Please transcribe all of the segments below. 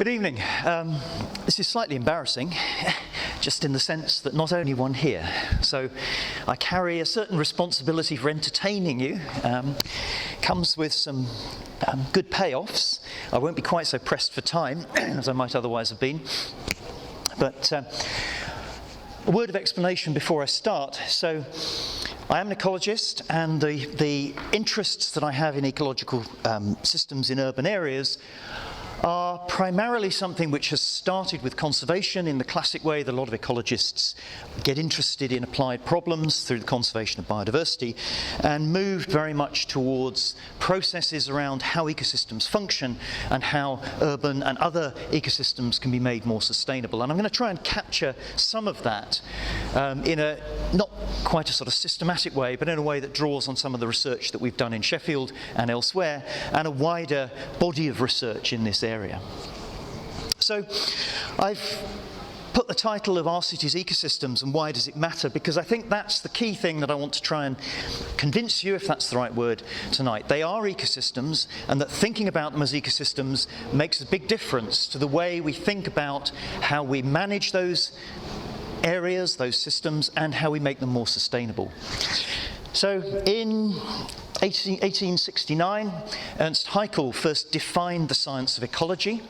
Good evening. This is slightly embarrassing, just in the sense that not only one here. So I carry a certain responsibility for entertaining you. Comes with some good payoffs. I won't be quite so pressed for time as I might otherwise have been. But a word of explanation before I start. So I am an ecologist, and the interests that I have in ecological systems in urban areas are primarily something which has started with conservation in the classic way that a lot of ecologists get interested in applied problems through the conservation of biodiversity, and moved very much towards processes around how ecosystems function and how urban and other ecosystems can be made more sustainable. And I'm going to try and capture some of that in a not quite a sort of systematic way, but in a way that draws on some of the research that we've done in Sheffield and elsewhere, and a wider body of research in this area. So I've put the title of Our Cities Ecosystems and Why Does It Matter, because I think that's the key thing that I want to try and convince you, if that's the right word, tonight. They are ecosystems, and that thinking about them as ecosystems makes a big difference to the way we think about how we manage those areas, those systems, and how we make them more sustainable. So in 1869, Ernst Haeckel first defined the science of ecology,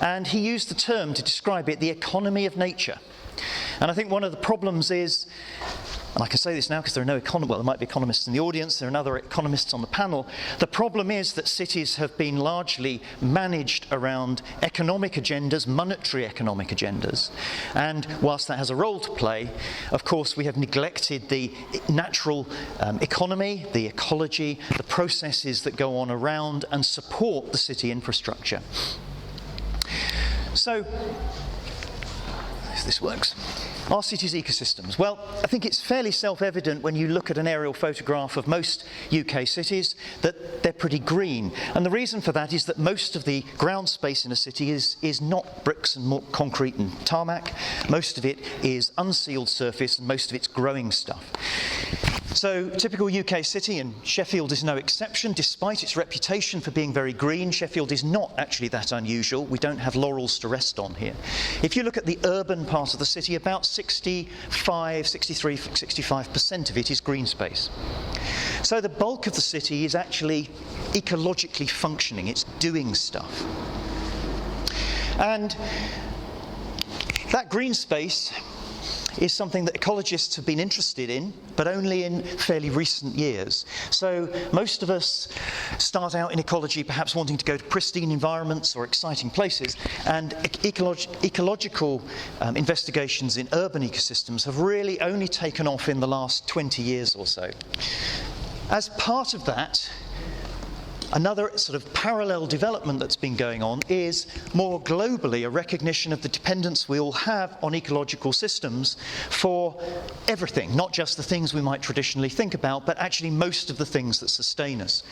and he used the term to describe it, the economy of nature. And I think one of the problems is, and I can say this now because there are no economists, well, there might be economists in the audience, there are other economists on the panel. The problem is that cities have been largely managed around economic agendas, monetary economic agendas. And whilst that has a role to play, of course, we have neglected the natural economy, the ecology, the processes that go on around and support the city infrastructure. So, if this works. Our cities' ecosystems? Well, I think it's fairly self-evident when you look at an aerial photograph of most UK cities that they're pretty green. And the reason for that is that most of the ground space in a city is not bricks and concrete and tarmac. Most of it is unsealed surface, and most of it's growing stuff. So, typical UK city, and Sheffield is no exception. Despite its reputation for being very green, Sheffield is not actually that unusual. We don't have laurels to rest on here. If you look at the urban part of the city, about 65% of it is green space. So the bulk of the city is actually ecologically functioning. It's doing stuff. And that green space is something that ecologists have been interested in, but only in fairly recent years. So most of us start out in ecology perhaps wanting to go to pristine environments or exciting places, and ecological investigations in urban ecosystems have really only taken off in the last 20 years or so. As part of that, another sort of parallel development that's been going on is, more globally, a recognition of the dependence we all have on ecological systems for everything, not just the things we might traditionally think about, but actually most of the things that sustain us.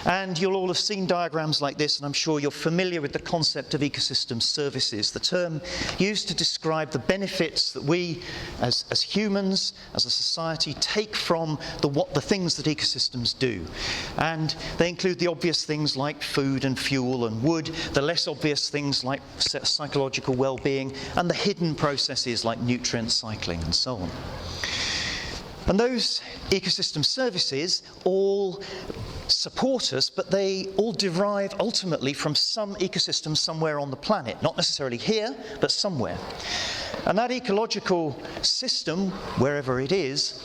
And you'll all have seen diagrams like this, and I'm sure you're familiar with the concept of ecosystem services, the term used to describe the benefits that we, as humans, as a society, take from the things that ecosystems do. And they include the obvious things like food and fuel and wood, the less obvious things like psychological well-being, and the hidden processes like nutrient cycling and so on. And those ecosystem services all support us, but they all derive ultimately from some ecosystem somewhere on the planet. Not necessarily here, but somewhere. And that ecological system, wherever it is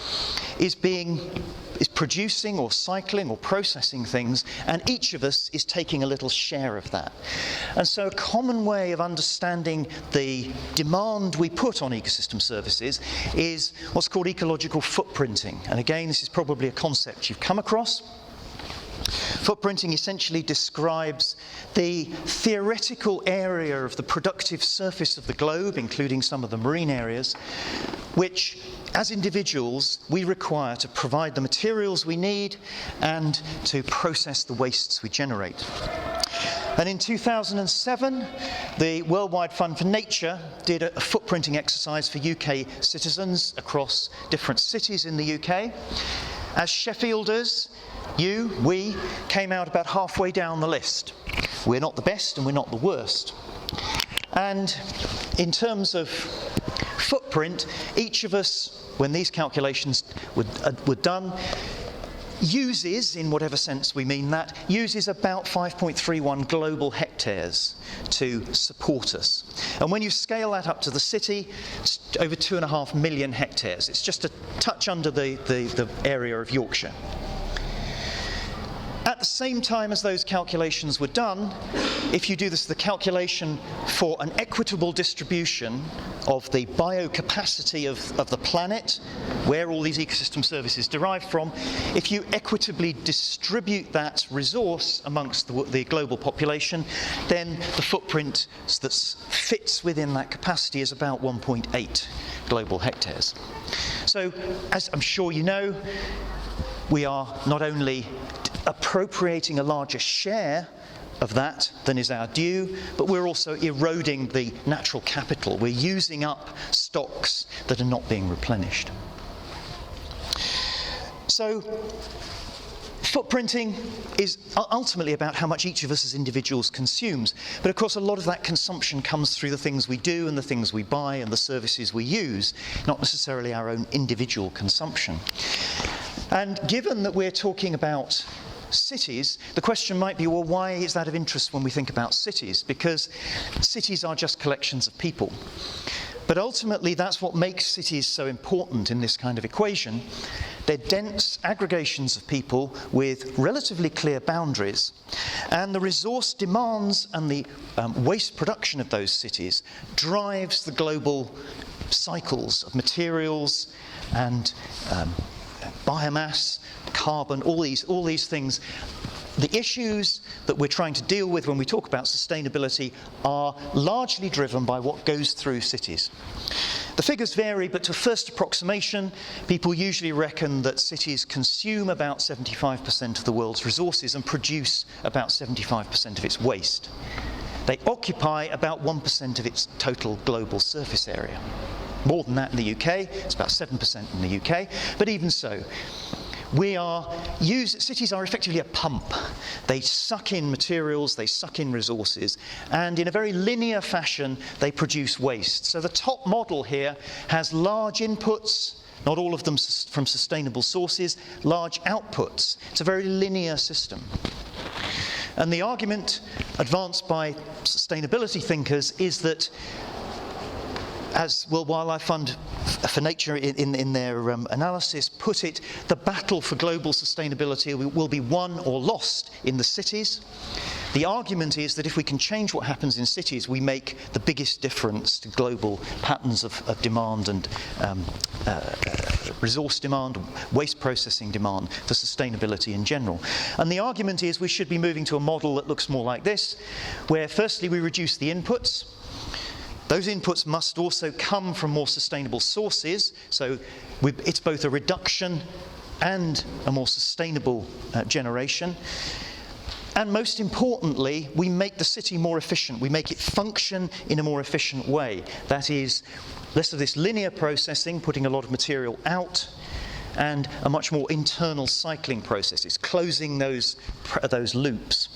producing or cycling or processing things, and each of us is taking a little share of that. And so a common way of understanding the demand we put on ecosystem services is what's called ecological footprinting. And again, this is probably a concept you've come across. Footprinting essentially describes the theoretical area of the productive surface of the globe, including some of the marine areas, which, as individuals, we require to provide the materials we need and to process the wastes we generate. And in 2007, the Worldwide Fund for Nature did a footprinting exercise for UK citizens across different cities in the UK. As Sheffielders, we came out about halfway down the list. We're not the best and we're not the worst. And in terms of footprint, each of us, when these calculations were done, uses, in whatever sense we mean that, uses about 5.31 global hectares to support us. And when you scale that up to the city, it's over 2.5 million hectares. It's just a touch under the area of Yorkshire. At the same time as those calculations were done, if you do the calculation for an equitable distribution of the biocapacity of the planet, where all these ecosystem services derive from, if you equitably distribute that resource amongst the global population, then the footprint that fits within that capacity is about 1.8 global hectares. So, as I'm sure you know, we are not only appropriating a larger share of that than is our due, but we're also eroding the natural capital. We're using up stocks that are not being replenished. So, footprinting is ultimately about how much each of us as individuals consumes. But of course, a lot of that consumption comes through the things we do and the things we buy and the services we use, not necessarily our own individual consumption. And given that we're talking about cities, the question might be, well, why is that of interest when we think about cities? Because cities are just collections of people. But ultimately, that's what makes cities so important in this kind of equation. They're dense aggregations of people with relatively clear boundaries. And the resource demands and the waste production of those cities drives the global cycles of materials and biomass, carbon, all these things. The issues that we're trying to deal with when we talk about sustainability are largely driven by what goes through cities. The figures vary, but to first approximation, people usually reckon that cities consume about 75% of the world's resources and produce about 75% of its waste. They occupy about 1% of its total global surface area. More than that in the UK, it's about 7% in the UK, but even so, cities are effectively a pump. They suck in materials, they suck in resources, and in a very linear fashion, they produce waste. So the top model here has large inputs, not all of them from sustainable sources, large outputs. It's a very linear system. And the argument advanced by sustainability thinkers is that, as World Wildlife Fund for Nature in their analysis put it, the battle for global sustainability will be won or lost in the cities. The argument is that if we can change what happens in cities, we make the biggest difference to global patterns of demand and resource demand, waste processing demand for sustainability in general. And the argument is we should be moving to a model that looks more like this, where firstly we reduce the inputs. Those inputs must also come from more sustainable sources, so it's both a reduction and a more sustainable generation. And most importantly, we make the city more efficient. We make it function in a more efficient way. That is, less of this linear processing, putting a lot of material out, and a much more internal cycling process. It's closing those loops.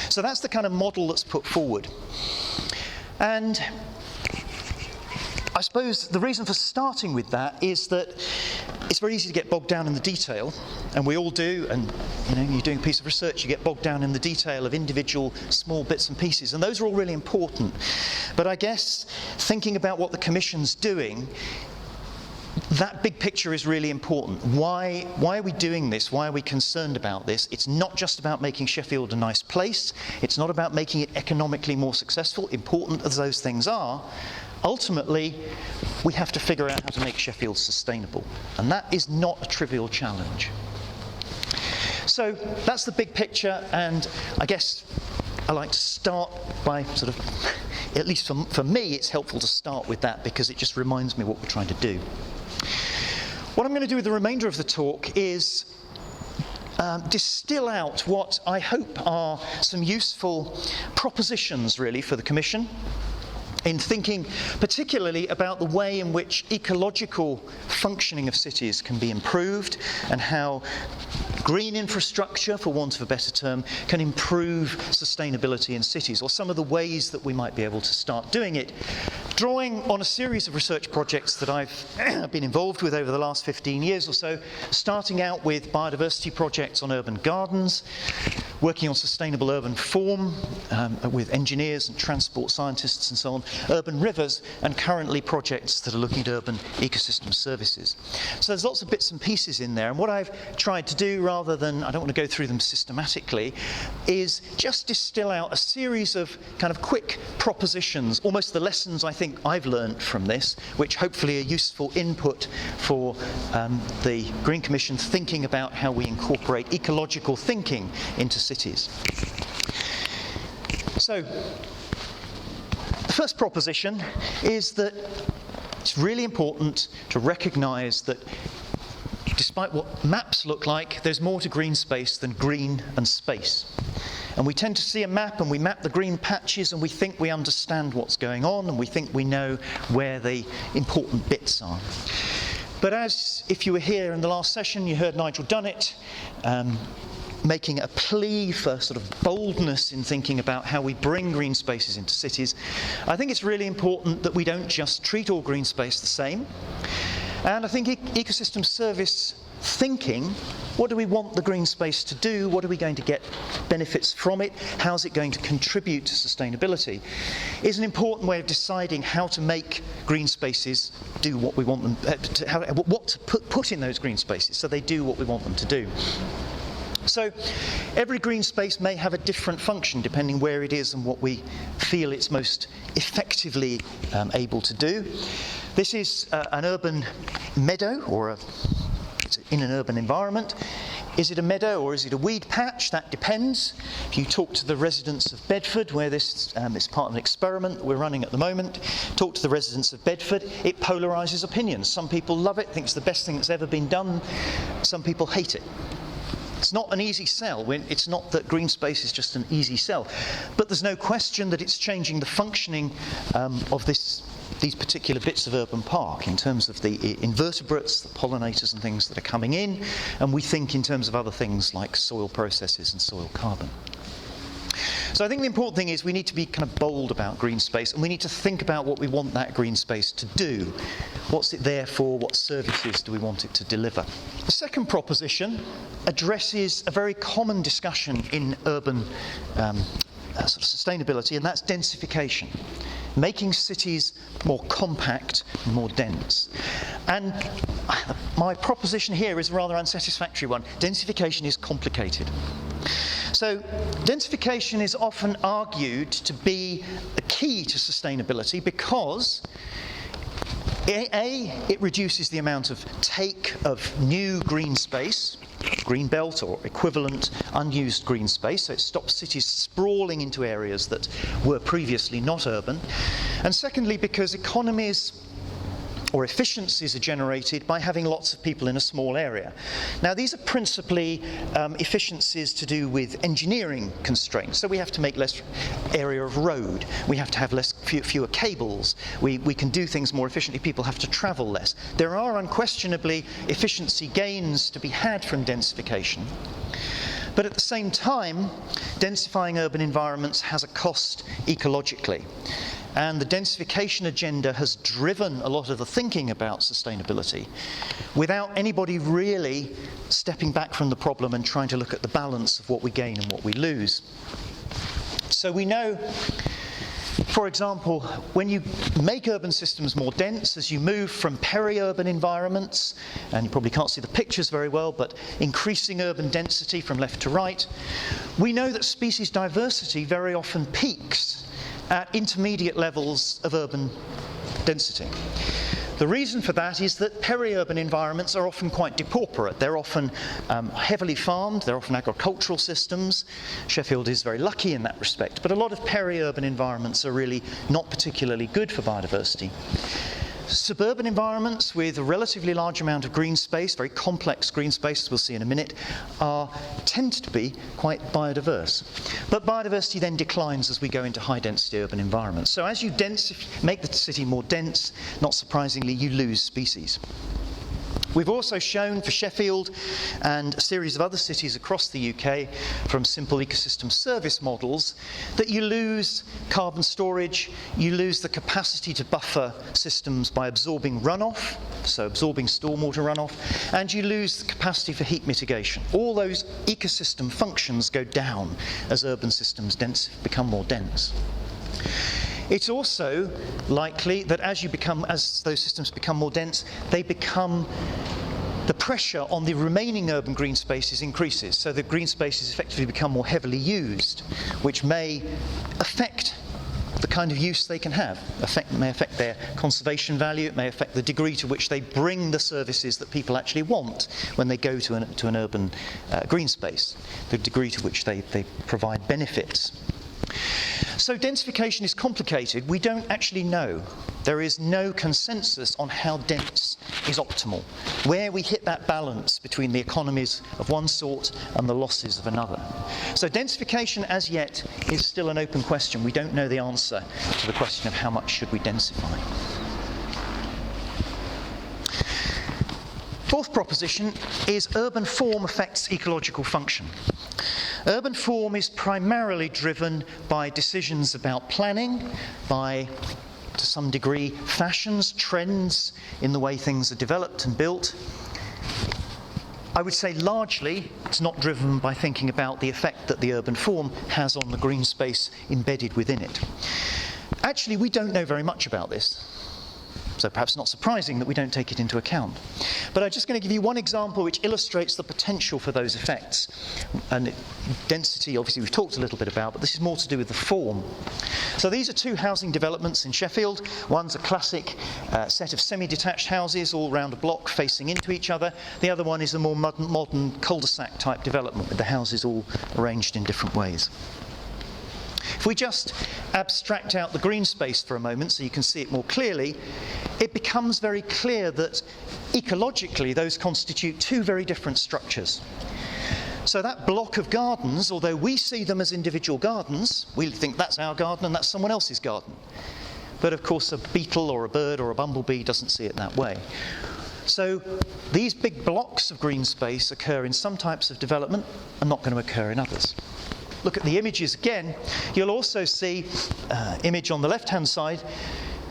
So that's the kind of model that's put forward. And I suppose the reason for starting with that is that it's very easy to get bogged down in the detail, and we all do, and you're doing a piece of research, you get bogged down in the detail of individual small bits and pieces, and those are all really important. But I guess thinking about what the Commission's doing, that big picture is really important. Why are we doing this? Why are we concerned about this? It's not just about making Sheffield a nice place. It's not about making it economically more successful, important as those things are. Ultimately, we have to figure out how to make Sheffield sustainable. And that is not a trivial challenge. So that's the big picture, and I guess I like to start by sort of, at least for me, it's helpful to start with that because it just reminds me what we're trying to do. What I'm going to do with the remainder of the talk is distill out what I hope are some useful propositions, really, for the Commission in thinking particularly about the way in which ecological functioning of cities can be improved and how Green infrastructure, for want of a better term, can improve sustainability in cities, or some of the ways that we might be able to start doing it. Drawing on a series of research projects that I've been involved with over the last 15 years or so, starting out with biodiversity projects on urban gardens, working on sustainable urban form with engineers and transport scientists and so on, urban rivers, and currently projects that are looking at urban ecosystem services. So there's lots of bits and pieces in there, and what I've tried to do, rather than, I don't want to go through them systematically, is just distill out a series of kind of quick propositions, almost the lessons I think I've learned from this, which hopefully are useful input for the Green Commission thinking about how we incorporate ecological thinking into cities. So, the first proposition is that it's really important to recognise that despite what maps look like, there's more to green space than green and space. And we tend to see a map and we map the green patches and we think we understand what's going on and we think we know where the important bits are. But as if you were here in the last session, you heard Nigel Dunnett making a plea for sort of boldness in thinking about how we bring green spaces into cities. I think it's really important that we don't just treat all green space the same. And I think ecosystem service thinking, what do we want the green space to do? What are we going to get benefits from it? How's it going to contribute to sustainability? Is an important way of deciding how to make green spaces do what we want them what to put in those green spaces so they do what we want them to do. So every green space may have a different function depending where it is and what we feel it's most effectively able to do. This is an urban meadow, or it's in an urban environment. Is it a meadow or is it a weed patch? That depends. If you talk to the residents of Bedford, where this is part of an experiment that we're running at the moment, talk to the residents of Bedford, it polarises opinions. Some people love it, think it's the best thing that's ever been done. Some people hate it. It's not an easy sell. It's not that green space is just an easy sell. But there's no question that it's changing the functioning of these particular bits of urban park in terms of the invertebrates, the pollinators and things that are coming in, and we think in terms of other things like soil processes and soil carbon. So I think the important thing is we need to be kind of bold about green space, and we need to think about what we want that green space to do. What's it there for? What services do we want it to deliver? The second proposition addresses a very common discussion in urban sort of sustainability, and that's densification. Making cities more compact and more dense. And my proposition here is a rather unsatisfactory one. Densification is complicated. So densification is often argued to be a key to sustainability because it reduces the amount of take of new green space, green belt or equivalent unused green space, so it stops cities sprawling into areas that were previously not urban. And secondly, because economies or efficiencies are generated by having lots of people in a small area. Now, these are principally efficiencies to do with engineering constraints. So we have to make less area of road. We have to have fewer cables. We can do things more efficiently. People have to travel less. There are unquestionably efficiency gains to be had from densification. But at the same time, densifying urban environments has a cost ecologically. And the densification agenda has driven a lot of the thinking about sustainability without anybody really stepping back from the problem and trying to look at the balance of what we gain and what we lose. So we know, for example, when you make urban systems more dense, as you move from peri-urban environments, and you probably can't see the pictures very well, but increasing urban density from left to right, we know that species diversity very often peaks at intermediate levels of urban density. The reason for that is that peri-urban environments are often quite depauperate. They're often heavily farmed, they're often agricultural systems. Sheffield is very lucky in that respect, but a lot of peri-urban environments are really not particularly good for biodiversity. Suburban environments with a relatively large amount of green space, very complex green space, as we'll see in a minute, tend to be quite biodiverse. But biodiversity then declines as we go into high-density urban environments. So as you make the city more dense, not surprisingly, you lose species. We've also shown for Sheffield and a series of other cities across the UK from simple ecosystem service models that you lose carbon storage, you lose the capacity to buffer systems by absorbing runoff, so absorbing stormwater runoff, and you lose the capacity for heat mitigation. All those ecosystem functions go down as urban systems become more dense. It's also likely that as those systems become more dense, the pressure on the remaining urban green spaces increases. So the green spaces effectively become more heavily used, which may affect the kind of use they can have. May affect their conservation value, it may affect the degree to which they bring the services that people actually want when they go to an urban green space, the degree to which they provide benefits. So densification is complicated. We don't actually know. There is no consensus on how dense is optimal, where we hit that balance between the economies of one sort and the losses of another. So densification as yet is still an open question. We don't know the answer to the question of how much should we densify. Fourth proposition is urban form affects ecological function. Urban form is primarily driven by decisions about planning, by, to some degree, fashions, trends in the way things are developed and built. I would say largely it's not driven by thinking about the effect that the urban form has on the green space embedded within it. Actually, we don't know very much about this. So perhaps not surprising that we don't take it into account. But I'm just going to give you one example which illustrates the potential for those effects. And density, obviously, we've talked a little bit about, but this is more to do with the form. So these are two housing developments in Sheffield. One's a classic set of semi-detached houses all round a block facing into each other. The other one is a more modern cul-de-sac type development with the houses all arranged in different ways. If we just abstract out the green space for a moment so you can see it more clearly, it becomes very clear that ecologically those constitute two very different structures. So that block of gardens, although we see them as individual gardens, we think that's our garden and that's someone else's garden. But of course a beetle or a bird or a bumblebee doesn't see it that way. So these big blocks of green space occur in some types of development and not going to occur in others. Look at the images again. You'll also see, image on the left-hand side,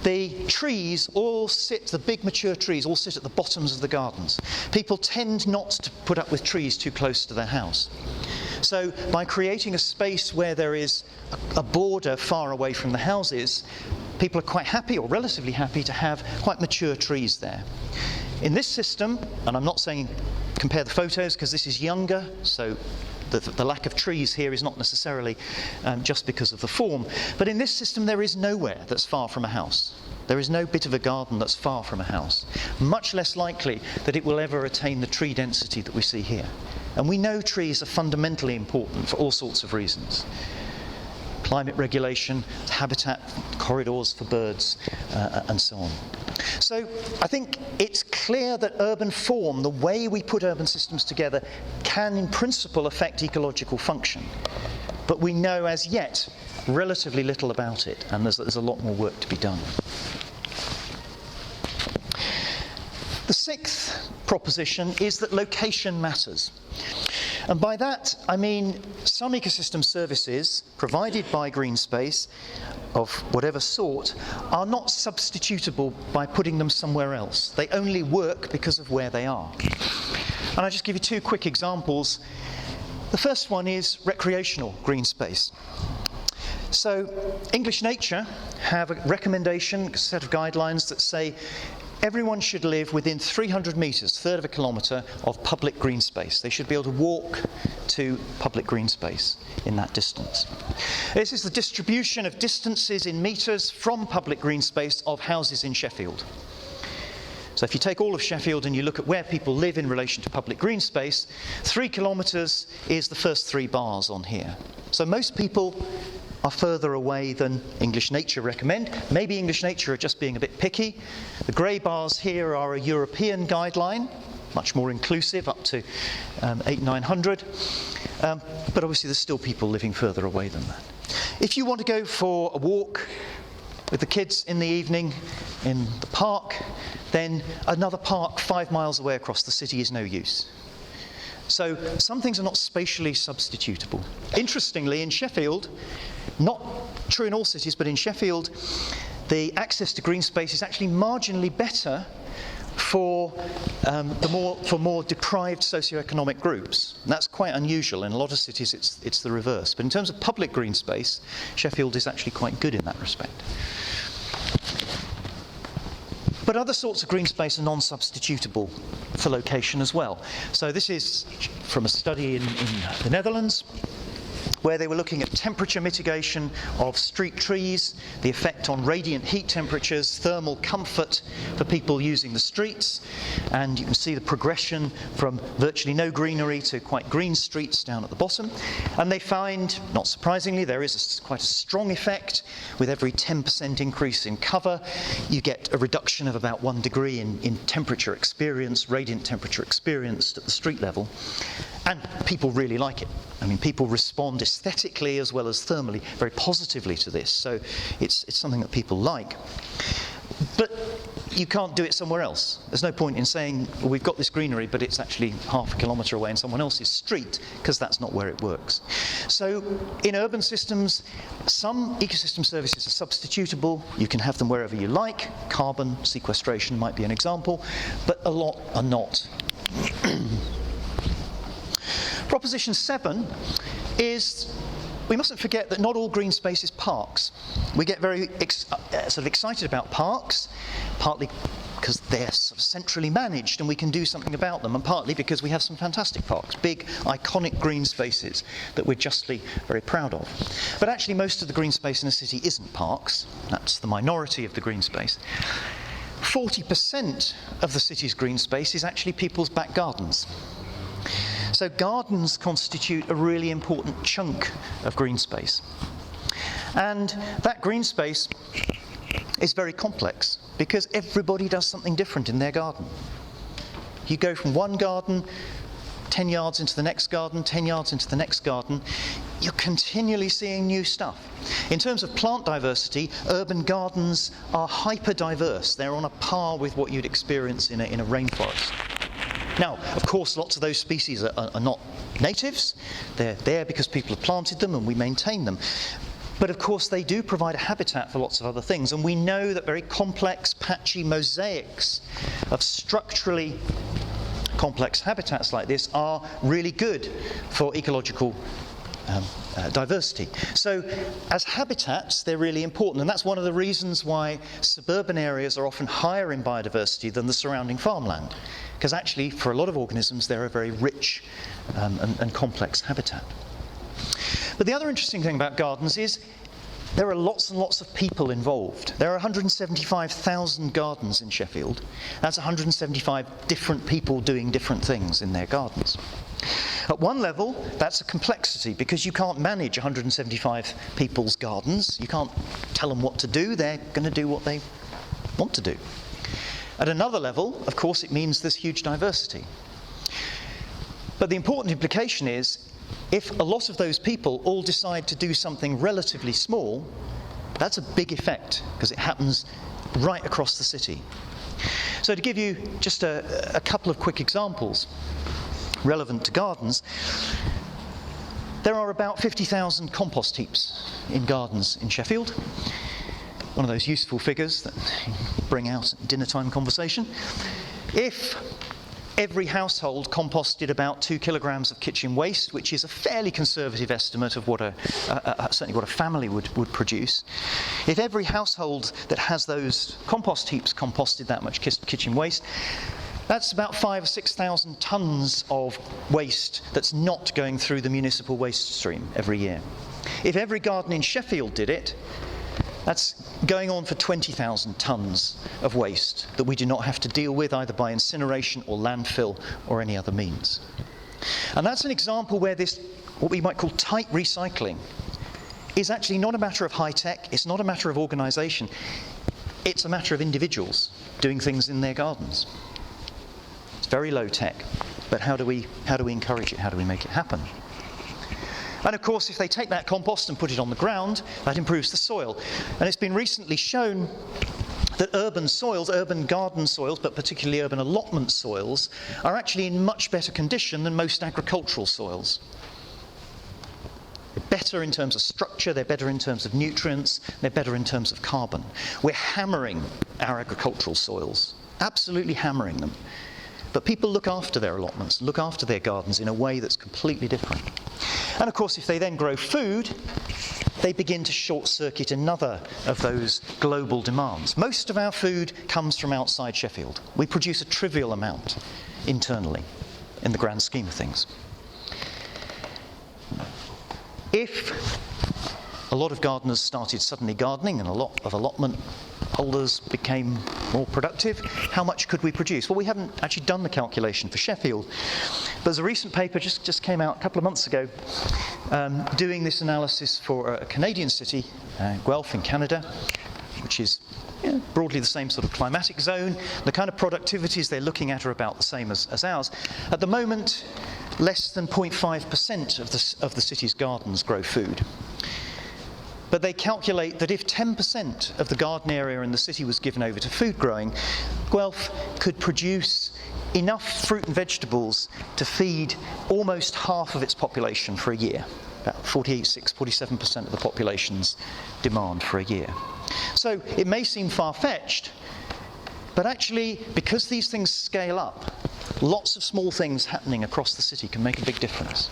the trees all sit, the big mature trees all sit at the bottoms of the gardens. People tend not to put up with trees too close to their house. So by creating a space where there is a border far away from the houses, people are quite happy, or relatively happy, to have quite mature trees there. In this system, and I'm not saying compare the photos because this is younger, so the lack of trees here is not necessarily just because of the form. But in this system, there is nowhere that's far from a house. There is no bit of a garden that's far from a house. Much less likely that it will ever attain the tree density that we see here. And we know trees are fundamentally important for all sorts of reasons. Climate regulation, habitat corridors for birds, and so on. So I think it's clear that urban form, the way we put urban systems together, can in principle affect ecological function. But we know as yet relatively little about it, and there's a lot more work to be done. The sixth proposition is that location matters. And by that, I mean some ecosystem services provided by green space of whatever sort are not substitutable by putting them somewhere else. They only work because of where they are. And I'll just give you two quick examples. The first one is recreational green space. So English Nature have a recommendation, a set of guidelines that say everyone should live within 300 metres, a third of a kilometre, of public green space. They should be able to walk to public green space in that distance. This is the distribution of distances in metres from public green space of houses in Sheffield. So if you take all of Sheffield and you look at where people live in relation to public green space, 3 kilometres is the first 3 bars on here. So most people are further away than English Nature recommend. Maybe English Nature are just being a bit picky. The grey bars here are a European guideline, much more inclusive, up to 800-900. But obviously there's still people living further away than that. If you want to go for a walk with the kids in the evening in the park, then another park 5 miles away across the city is no use. So some things are not spatially substitutable. Interestingly, in Sheffield, not true in all cities, but in Sheffield, the access to green space is actually marginally better for more deprived socioeconomic groups. And that's quite unusual. In a lot of cities, it's the reverse. But in terms of public green space, Sheffield is actually quite good in that respect. But other sorts of green space are non-substitutable for location as well. So this is from a study in the Netherlands, where they were looking at temperature mitigation of street trees, the effect on radiant heat temperatures, thermal comfort for people using the streets, and you can see the progression from virtually no greenery to quite green streets down at the bottom. And they find, not surprisingly, there is quite a strong effect. With every 10% increase in cover, you get a reduction of about 1 degree in temperature experience, radiant temperature experienced at the street level. And people really like it. I mean, people respond aesthetically as well as thermally very positively to this. So it's something that people like. But you can't do it somewhere else. There's no point in saying, well, we've got this greenery, but it's actually half a kilometre away in someone else's street, because that's not where it works. So in urban systems, some ecosystem services are substitutable. You can have them wherever you like. Carbon sequestration might be an example, but a lot are not. Proposition 7 is, we mustn't forget that not all green space is parks. We get very sort of excited about parks, partly because they're sort of centrally managed and we can do something about them, and partly because we have some fantastic parks, big, iconic green spaces that we're justly very proud of. But actually most of the green space in a city isn't parks. That's the minority of the green space. 40% of the city's green space is actually people's back gardens. So gardens constitute a really important chunk of green space. And that green space is very complex because everybody does something different in their garden. You go from one garden, 10 yards into the next garden, 10 yards into the next garden, you're continually seeing new stuff. In terms of plant diversity, urban gardens are hyper-diverse. They're on a par with what you'd experience in a rainforest. Now, of course, lots of those species are not natives. They're there because people have planted them and we maintain them. But of course, they do provide a habitat for lots of other things. And we know that very complex, patchy mosaics of structurally complex habitats like this are really good for ecological diversity. So as habitats, they're really important, and that's one of the reasons why suburban areas are often higher in biodiversity than the surrounding farmland, because actually for a lot of organisms they're a very rich and complex habitat. But the other interesting thing about gardens is there are lots and lots of people involved. There are 175,000 gardens in Sheffield. That's 175 different people doing different things in their gardens. At one level, that's a complexity because you can't manage 175 people's gardens. You can't tell them what to do. They're going to do what they want to do. At another level, of course, it means there's huge diversity. But the important implication is, if a lot of those people all decide to do something relatively small, that's a big effect because it happens right across the city. So to give you just a couple of quick examples relevant to gardens, there are about 50,000 compost heaps in gardens in Sheffield. One of those useful figures that bring out at dinner time conversation. If every household composted about 2 kilograms of kitchen waste, which is a fairly conservative estimate of what certainly what a family would produce. If every household that has those compost heaps composted that much kitchen waste, that's about 5,000 or 6,000 tonnes of waste that's not going through the municipal waste stream every year. If every garden in Sheffield did it, that's going on for 20,000 tonnes of waste that we do not have to deal with either by incineration or landfill or any other means. And that's an example where this, what we might call tight recycling, is actually not a matter of high tech, it's not a matter of organisation, it's a matter of individuals doing things in their gardens. It's very low tech, but how do we encourage it? How do we make it happen? And of course, if they take that compost and put it on the ground, that improves the soil. And it's been recently shown that urban soils, urban garden soils, but particularly urban allotment soils, are actually in much better condition than most agricultural soils. They're better in terms of structure, they're better in terms of nutrients, they're better in terms of carbon. We're hammering our agricultural soils, absolutely hammering them. But people look after their allotments, look after their gardens in a way that's completely different. And of course, if they then grow food, they begin to short-circuit another of those global demands. Most of our food comes from outside Sheffield. We produce a trivial amount internally in the grand scheme of things. If a lot of gardeners started suddenly gardening and a lot of allotment holders became more productive, how much could we produce? Well, we haven't actually done the calculation for Sheffield. But there's a recent paper just came out a couple of months ago doing this analysis for a Canadian city, Guelph in Canada, which is broadly the same sort of climatic zone. The kind of productivities they're looking at are about the same as ours. At the moment, less than 0.5% of the city's gardens grow food. But they calculate that if 10% of the garden area in the city was given over to food growing, Guelph could produce enough fruit and vegetables to feed almost half of its population for a year. About 47% of the population's demand for a year. So it may seem far-fetched, but actually, because these things scale up, lots of small things happening across the city can make a big difference.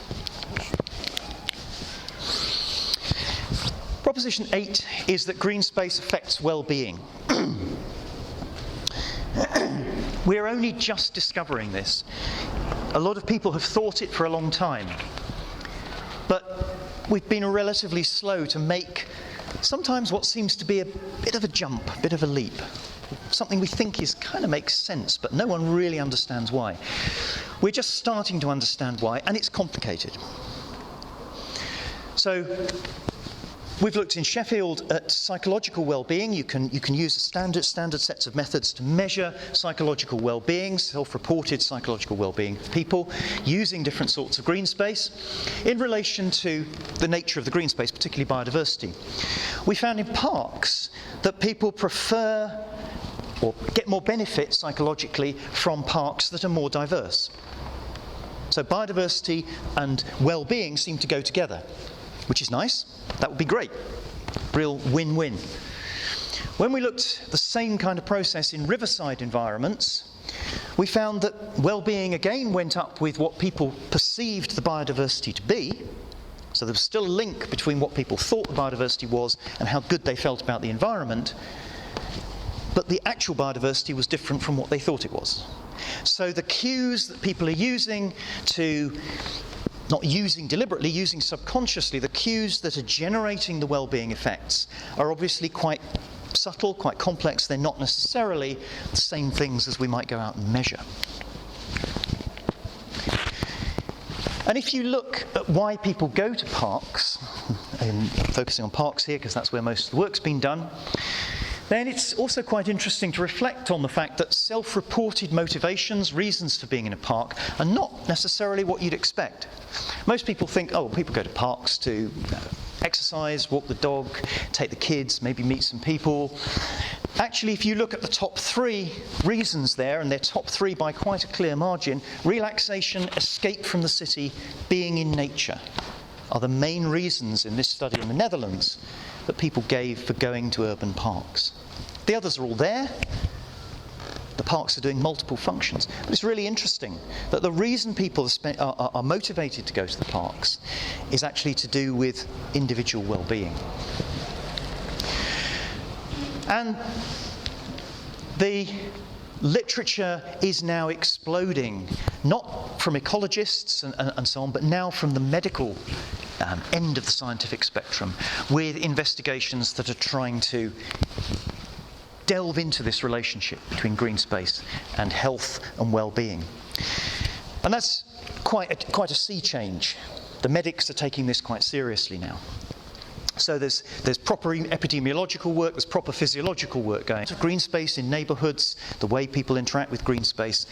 Proposition 8 is that green space affects well-being. We're only just discovering this. A lot of people have thought it for a long time, but we've been relatively slow to make sometimes what seems to be a bit of a jump, a bit of a leap. Something we think kind of makes sense, but no one really understands why. We're just starting to understand why, and it's complicated. So we've looked in Sheffield at psychological well-being. You can use standard sets of methods to measure psychological well-being, self-reported psychological well-being of people, using different sorts of green space in relation to the nature of the green space, particularly biodiversity. We found in parks that people prefer or get more benefit psychologically from parks that are more diverse. So biodiversity and well-being seem to go together, which is nice. That would be great. Real win-win. When we looked at the same kind of process in riverside environments, we found that well-being again went up with what people perceived the biodiversity to be. So there was still a link between what people thought the biodiversity was and how good they felt about the environment. But the actual biodiversity was different from what they thought it was. So the cues that people are using to not using deliberately, using subconsciously, the cues that are generating the well-being effects are obviously quite subtle, quite complex. They're not necessarily the same things as we might go out and measure. And if you look at why people go to parks, and focusing on parks here because that's where most of the work's been done, then it's also quite interesting to reflect on the fact that self-reported motivations, reasons for being in a park, are not necessarily what you'd expect. Most people think, oh, people go to parks to exercise, walk the dog, take the kids, maybe meet some people. Actually, if you look at the top 3 reasons there, and they're top 3 by quite a clear margin, relaxation, escape from the city, being in nature, are the main reasons in this study in the Netherlands that people gave for going to urban parks. The others are all there. The parks are doing multiple functions. But it's really interesting that the reason people are motivated to go to the parks is actually to do with individual well-being. And the literature is now exploding, not from ecologists and so on, but now from the medical end of the scientific spectrum, with investigations that are trying to delve into this relationship between green space and health and well-being. And that's quite a sea change. The medics are taking this quite seriously now. So there's proper epidemiological work, there's proper physiological work going on. Green space in neighbourhoods, the way people interact with green space,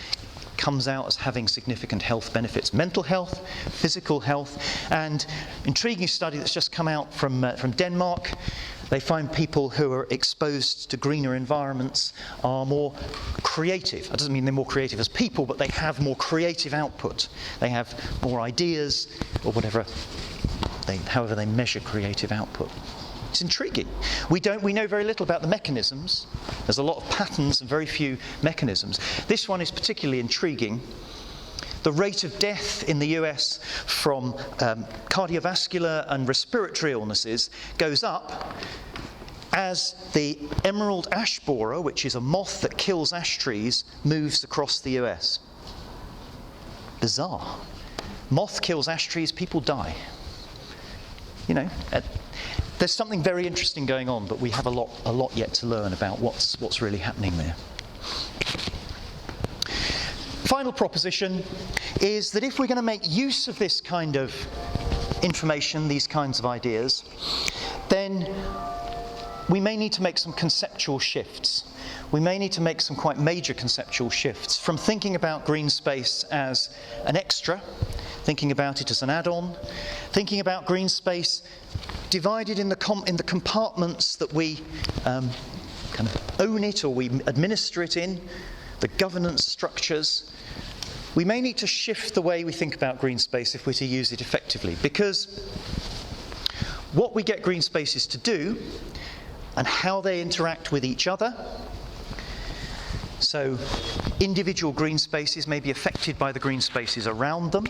comes out as having significant health benefits. Mental health, physical health, and intriguing study that's just come out from Denmark. They find people who are exposed to greener environments are more creative. That doesn't mean they're more creative as people, but they have more creative output. They have more ideas, or whatever, however they measure creative output. It's intriguing. We know very little about the mechanisms. There's a lot of patterns and very few mechanisms. This one is particularly intriguing. The rate of death in the US from cardiovascular and respiratory illnesses goes up as the emerald ash borer, which is a moth that kills ash trees, moves across the US. Bizarre. Moth kills ash trees, people die. You know, there's something very interesting going on, but we have a lot yet to learn about what's really happening there. Final proposition is that if we're going to make use of this kind of information, these kinds of ideas, then we may need to make some conceptual shifts. We may need to make some quite major conceptual shifts from thinking about green space as an extra, thinking about it as an add-on, thinking about green space divided in the compartments that we kind of own it or we administer it in, the governance structures. We may need to shift the way we think about green space if we're to use it effectively, because what we get green spaces to do and how they interact with each other. So individual green spaces may be affected by the green spaces around them.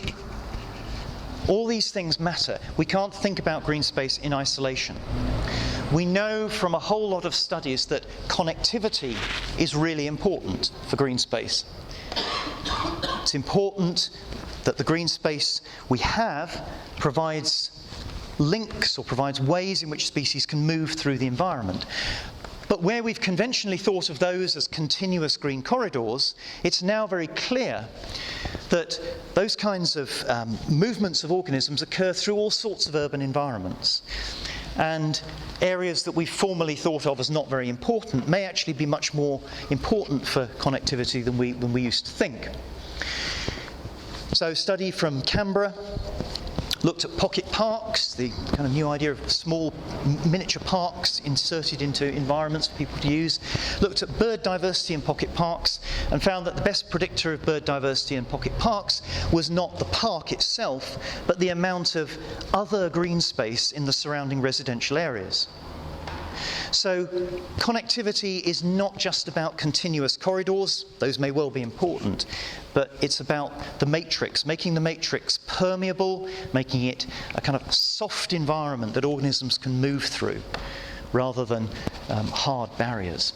All these things matter. We can't think about green space in isolation. We know from a whole lot of studies that connectivity is really important for green space. It's important that the green space we have provides links or provides ways in which species can move through the environment. But where we've conventionally thought of those as continuous green corridors, it's now very clear that those kinds of movements of organisms occur through all sorts of urban environments. And areas that we formerly thought of as not very important may actually be much more important for connectivity than we used to think. So a study from Canberra looked at pocket parks, the kind of new idea of small miniature parks inserted into environments for people to use, looked at bird diversity in pocket parks and found that the best predictor of bird diversity in pocket parks was not the park itself, but the amount of other green space in the surrounding residential areas. So connectivity is not just about continuous corridors, those may well be important, but it's about the matrix, making the matrix permeable, making it a kind of soft environment that organisms can move through, rather than hard barriers.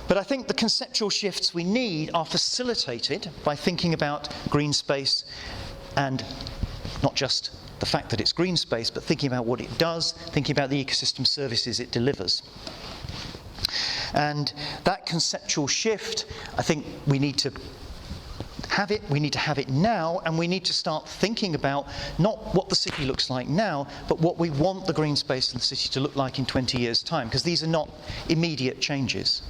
But I think the conceptual shifts we need are facilitated by thinking about green space, and not just the fact that it's green space, but thinking about what it does, thinking about the ecosystem services it delivers. And that conceptual shift, I think we need to have it now, and we need to start thinking about not what the city looks like now, but what we want the green space in the city to look like in 20 years' time, because these are not immediate changes.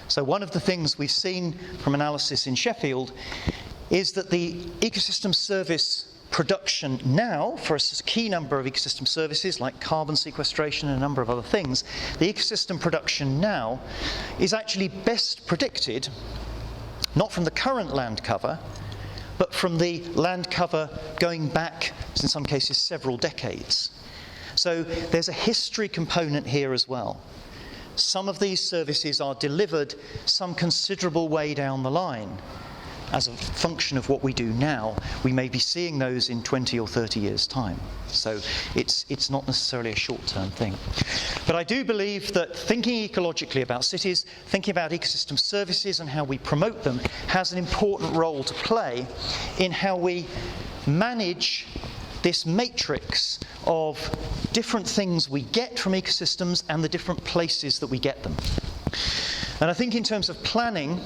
So one of the things we've seen from analysis in Sheffield is that the ecosystem service production now, for a key number of ecosystem services like carbon sequestration and a number of other things, the ecosystem production now is actually best predicted not from the current land cover, but from the land cover going back, in some cases, several decades. So there's a history component here as well. Some of these services are delivered some considerable way down the line. As a function of what we do now, we may be seeing those in 20 or 30 years' time. So it's not necessarily a short-term thing. But I do believe that thinking ecologically about cities, thinking about ecosystem services and how we promote them, has an important role to play in how we manage this matrix of different things we get from ecosystems and the different places that we get them. And I think in terms of planning,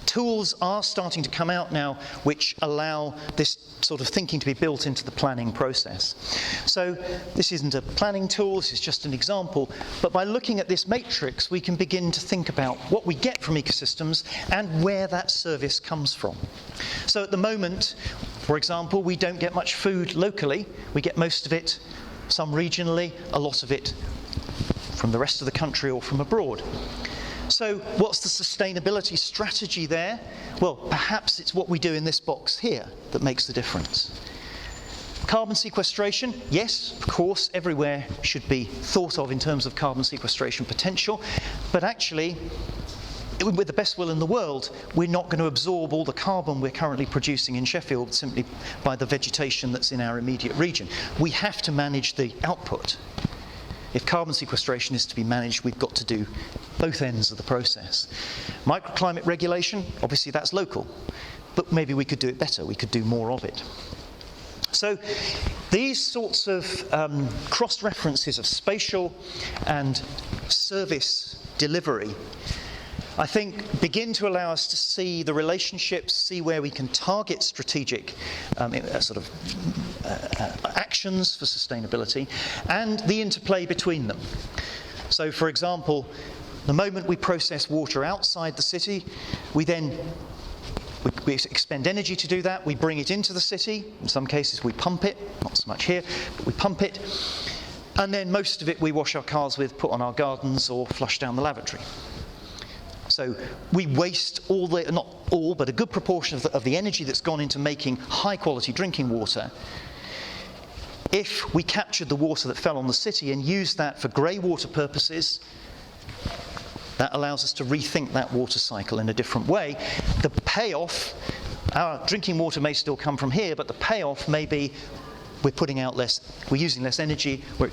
Tools are starting to come out now which allow this sort of thinking to be built into the planning process. So this isn't a planning tool, this is just an example, but by looking at this matrix we can begin to think about what we get from ecosystems and where that service comes from. So at the moment, for example, we don't get much food locally, we get most of it, some regionally, a lot of it from the rest of the country or from abroad. So what's the sustainability strategy there? Well, perhaps it's what we do in this box here that makes the difference. Carbon sequestration, yes, of course, everywhere should be thought of in terms of carbon sequestration potential, but actually, with the best will in the world, we're not going to absorb all the carbon we're currently producing in Sheffield simply by the vegetation that's in our immediate region. We have to manage the output. If carbon sequestration is to be managed, we've got to do both ends of the process. Microclimate regulation, obviously that's local, but maybe we could do it better, we could do more of it. So these sorts of cross-references of spatial and service delivery, I think, begin to allow us to see the relationships, see where we can target strategic actions for sustainability, and the interplay between them. So, for example, the moment we process water outside the city, we expend energy to do that, we bring it into the city, in some cases we pump it, not so much here, but we pump it, and then most of it we wash our cars with, put on our gardens, or flush down the lavatory. So we waste not all, but a good proportion of the energy that's gone into making high-quality drinking water. If we captured the water that fell on the city and used that for grey water purposes, that allows us to rethink that water cycle in a different way. The payoff, our drinking water may still come from here, but the payoff may be we're putting out less, we're using less energy, we're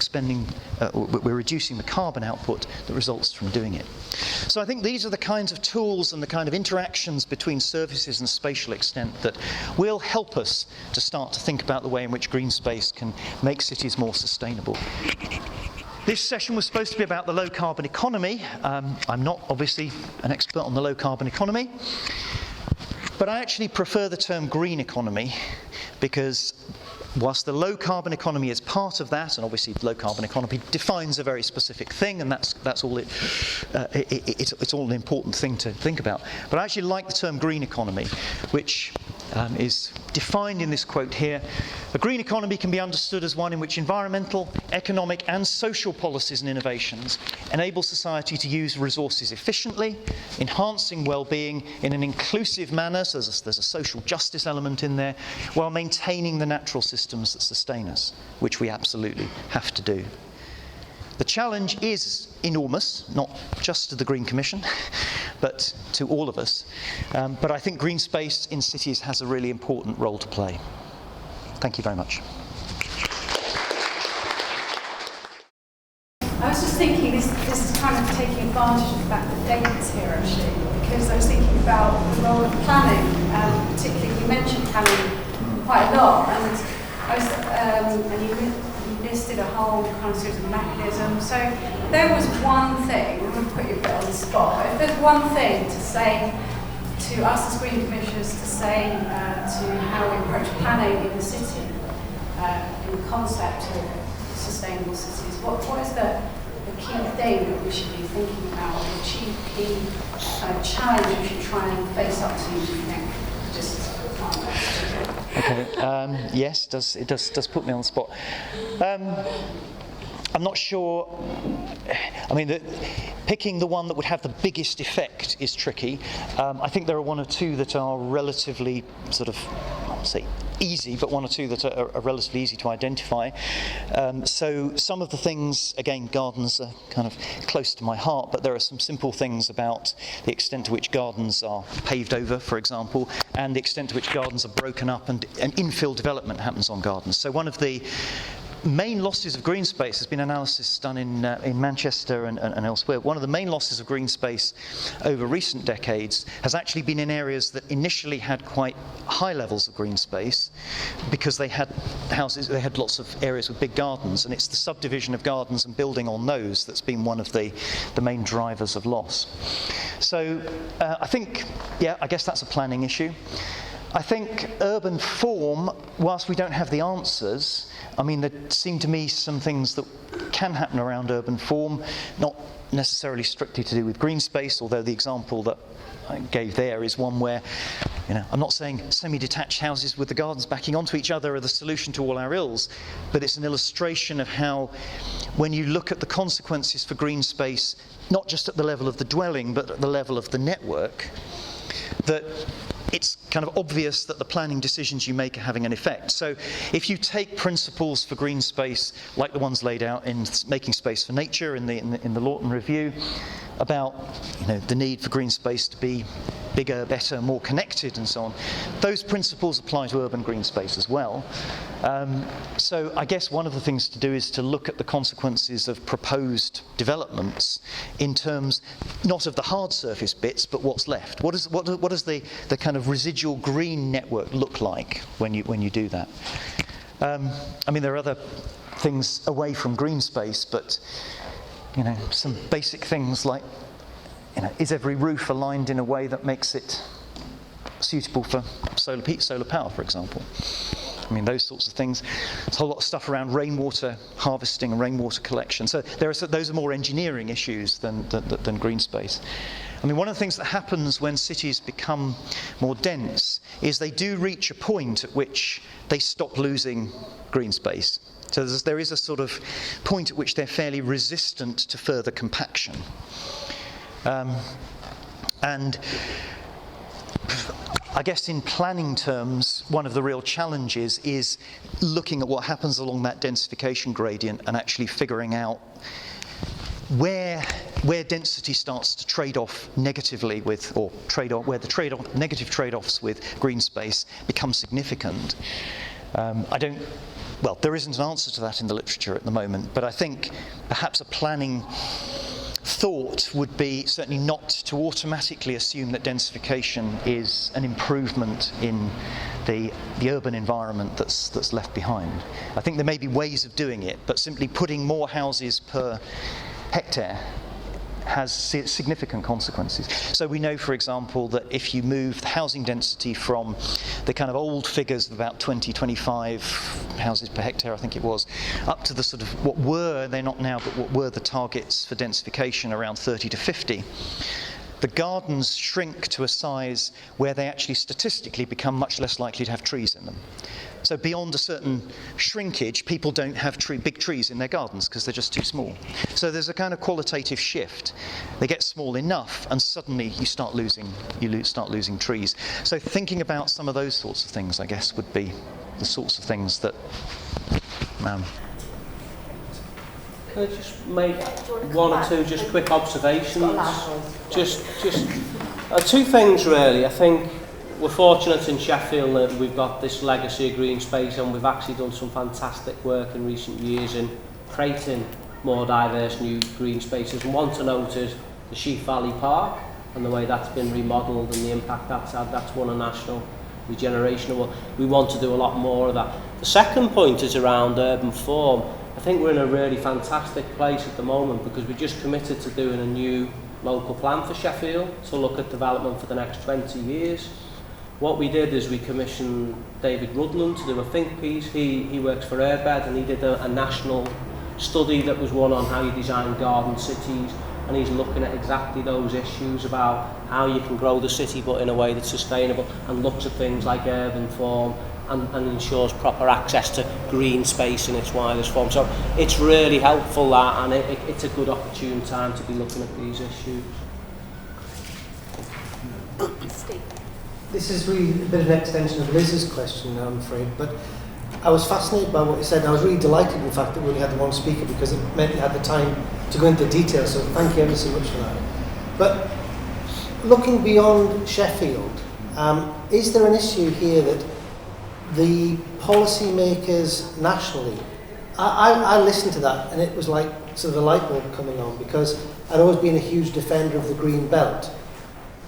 reducing the carbon output that results from doing it. So I think these are the kinds of tools and the kind of interactions between services and spatial extent that will help us to start to think about the way in which green space can make cities more sustainable. This session was supposed to be about the low carbon economy. I'm not obviously an expert on the low carbon economy, but I actually prefer the term green economy because whilst the low carbon economy is part of that, and obviously the low carbon economy defines a very specific thing, and that's all it's all an important thing to think about. But I actually like the term green economy, which is defined in this quote here. A green economy can be understood as one in which environmental, economic and social policies and innovations enable society to use resources efficiently, enhancing well-being in an inclusive manner, so there's a social justice element in there, while maintaining the natural systems that sustain us, which we absolutely have to do. The challenge is enormous, not just to the Green Commission, but to all of us. But I think green space in cities has a really important role to play. Thank you very much. I was just thinking, this is kind of taking advantage of the fact that David's here actually, because I was thinking about the role of planning, particularly you mentioned planning quite a lot, and I was, and you listed a whole kind of series of mechanisms. So there was one thing, I'm going to put you a bit on the spot, but if there's one thing to say to us as Green Commissioners, to say to how we approach planning in the city, in the concept of sustainable cities, what is the key thing that we should be thinking about, the key challenge we should try and face up to, do you think? Just Okay. Yes, it does put me on the spot. I'm not sure. I mean, picking the one that would have the biggest effect is tricky. I think there are one or two that are relatively sort of, I won't say easy, but one or two that are relatively easy to identify. So some of the things, again, gardens are kind of close to my heart, but there are some simple things about the extent to which gardens are paved over, for example, and the extent to which gardens are broken up and infill development happens on gardens. So one of the main losses of green space, there's been analysis done in Manchester and elsewhere. One of the main losses of green space over recent decades has actually been in areas that initially had quite high levels of green space because they had houses, they had lots of areas with big gardens, and it's the subdivision of gardens and building on those that's been one of the main drivers of loss. So I think, yeah, I guess that's a planning issue. I think urban form, whilst we don't have the answers, I mean, there seem to me some things that can happen around urban form, not necessarily strictly to do with green space, although the example that I gave there is one where, you know, I'm not saying semi-detached houses with the gardens backing onto each other are the solution to all our ills, but it's an illustration of how, when you look at the consequences for green space, not just at the level of the dwelling, but at the level of the network, that it's kind of obvious that the planning decisions you make are having an effect. So if you take principles for green space, like the ones laid out in Making Space for Nature in the Lawton Review, about, you know, the need for green space to be bigger, better, more connected, and so on, those principles apply to urban green space as well. So I guess one of the things to do is to look at the consequences of proposed developments in terms not of the hard surface bits, but what's left. What does the kind of residual green network look like when you do that? I mean, there are other things away from green space, but, you know, some basic things like, you know, is every roof aligned in a way that makes it suitable for solar power, for example? I mean, those sorts of things. There's a whole lot of stuff around rainwater harvesting and rainwater collection. So those are more engineering issues than green space. I mean, one of the things that happens when cities become more dense is they do reach a point at which they stop losing green space. So there is a sort of point at which they're fairly resistant to further compaction. And I guess in planning terms, one of the real challenges is looking at what happens along that densification gradient and actually figuring out where density starts to trade off negatively with, or where the negative trade-offs with green space become significant. Well, there isn't an answer to that in the literature at the moment, but I think perhaps a planning thought would be certainly not to automatically assume that densification is an improvement in the urban environment that's left behind. I think there may be ways of doing it, but simply putting more houses per hectare has significant consequences. So we know, for example, that if you move the housing density from the kind of old figures of about 20, 25 houses per hectare, I think it was, up to the sort of what were, they're not now, but what were the targets for densification around 30 to 50, the gardens shrink to a size where they actually statistically become much less likely to have trees in them. So beyond a certain shrinkage, people don't have big trees in their gardens because they're just too small. So there's a kind of qualitative shift. They get small enough, and suddenly you start losing trees. So thinking about some of those sorts of things, I guess, would be the sorts of things that. Can I just make one or two just quick observations? Just two things really. I think we're fortunate in Sheffield that we've got this legacy of green space, and we've actually done some fantastic work in recent years in creating more diverse new green spaces. And one to note is the Sheaf Valley Park and the way that's been remodelled and the impact that's had. That's won a national regeneration award. We want to do a lot more of that. The second point is around urban form. I think we're in a really fantastic place at the moment because we just committed to doing a new local plan for Sheffield to look at development for the next 20 years. What we did is we commissioned David Rudland to do a think piece. He works for Airbed, and he did a national study that was one on how you design garden cities, and he's looking at exactly those issues about how you can grow the city but in a way that's sustainable, and looks at things like urban form and ensures proper access to green space in its widest form. So it's really helpful that, and it's a good opportune time to be looking at these issues. Steve. This is really a bit of an extension of Liz's question, I'm afraid, but I was fascinated by what you said, and I was really delighted in fact that we only had the one speaker because it meant you had the time to go into detail, so thank you ever so much for that. But looking beyond Sheffield, is there an issue here that the policymakers nationally I listened to that, and it was like sort of a light bulb coming on, because I'd always been a huge defender of the green belt.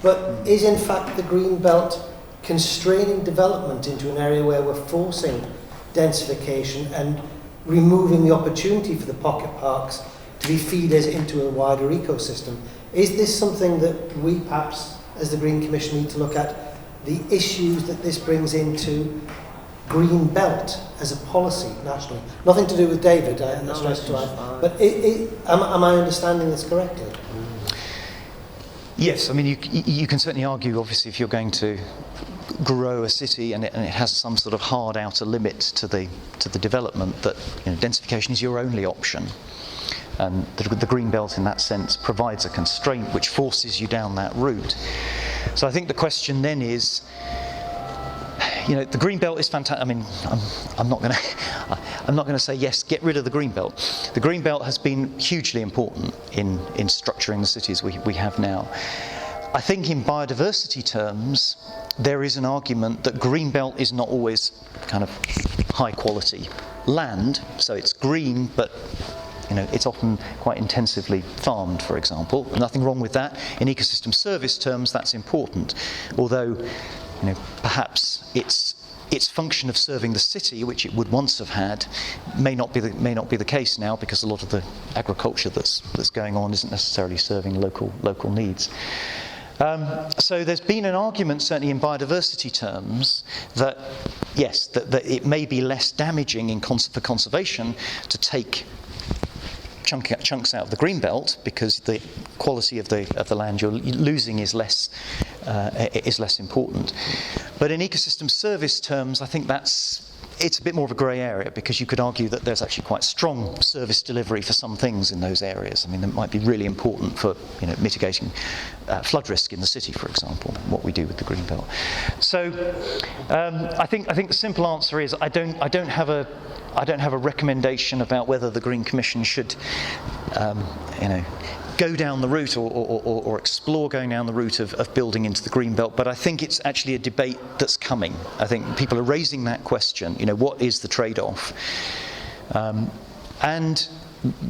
But is in fact the green belt constraining development into an area where we're forcing densification and removing the opportunity for the pocket parks to be feeders into a wider ecosystem? Is this something that we perhaps, as the Green Commission, need to look at, the issues that this brings into green belt as a policy nationally? Nothing to do with David, I stress to add. But am I understanding this correctly? Yes, I mean, you can certainly argue, obviously, if you're going to grow a city and it has some sort of hard outer limit to the development, that densification is your only option. And the green belt, in that sense, provides a constraint which forces you down that route. So I think the question then is, the green belt is fantastic. I mean, I'm not going to say yes, get rid of the green belt. The green belt has been hugely important in structuring the cities we have now. I think in biodiversity terms, there is an argument that green belt is not always kind of high quality land. So it's green, but it's often quite intensively farmed, for example. Nothing wrong with that. In ecosystem service terms, that's important. Although, perhaps its function of serving the city, which it would once have had, may not be the case now, because a lot of the agriculture that's going on isn't necessarily serving local needs. So there's been an argument, certainly in biodiversity terms, that yes, that it may be less damaging for conservation to take chunks out of the green belt, because the quality of the land you're losing is less important. But in ecosystem service terms, I think it's a bit more of a grey area, because you could argue that there's actually quite strong service delivery for some things in those areas. I mean, that might be really important for mitigating flood risk in the city, for example, what we do with the green belt. So I think the simple answer is I don't have a recommendation about whether the Green Commission should go down the route or explore going down the route of building into the green belt, but I think it's actually a debate that's coming. I think people are raising that question, what is the trade-off? And